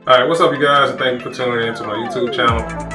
Alright, what's up you guys, and thank you for tuning in to my YouTube channel.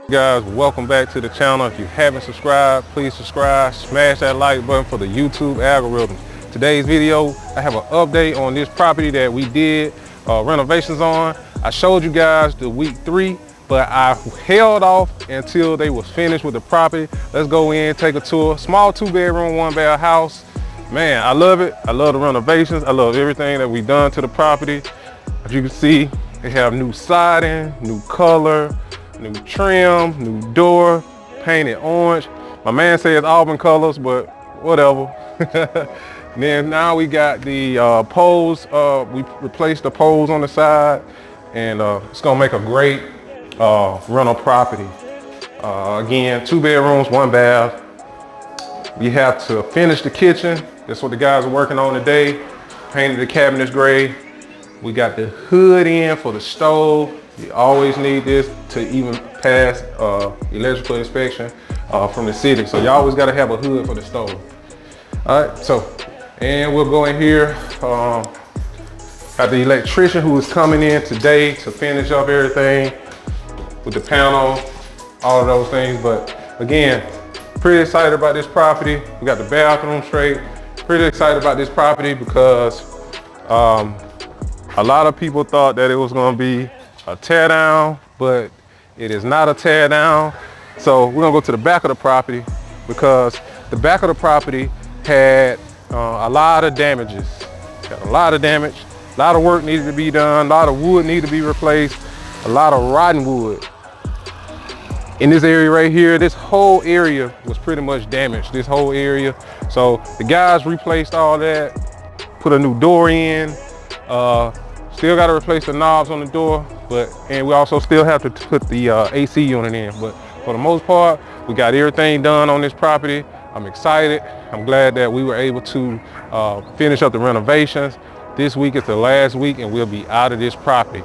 Guys, welcome back to the channel. If you haven't subscribed, please subscribe, smash that like button for the YouTube algorithm. Today's video, I have an update on this property that we did renovations on. I showed you guys the week 3, but I held off until they was finished with the property. Let's go in, take a tour. Small 2-bedroom, 1-bath house. Man, I love it. I love the renovations. I love everything that we've done to the property. As you can see, they have new siding, new color, new trim, new door, painted orange. My man says Auburn colors, but whatever. Then now we got the poles. We replaced the poles on the side, and it's gonna make a great rental property. Again, 2 bedrooms, 1 bath. We have to finish the kitchen. That's what the guys are working on today. Painted the cabinets gray. We got the hood in for the stove. You always need this to even pass electrical inspection from the city. So you always got to have a hood for the stove. All right, so, and we'll go in here. Got the electrician who is coming in today to finish up everything with the panel, all of those things. But again, pretty excited about this property. We got the bathroom straight. Pretty excited about this property because a lot of people thought that it was going to be a tear down, but it is not a tear down. So we're gonna go to the back of the property because the back of the property had a lot of damages. Got a lot of damage, a lot of work needed to be done, a lot of wood needed to be replaced, a lot of rotten wood. In this area right here, this whole area was pretty much damaged, this whole area. So the guys replaced all that, put a new door in, still got to replace the knobs on the door, and we also still have to put the AC unit in. But for the most part, we got everything done on this property. I'm excited. I'm glad that we were able to finish up the renovations. This week is the last week and we'll be out of this property.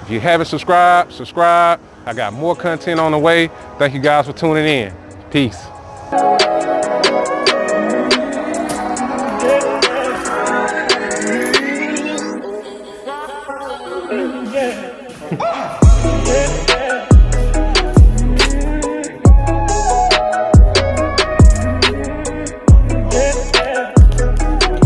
If you haven't subscribed, subscribe. I got more content on the way. Thank you guys for tuning in. Peace.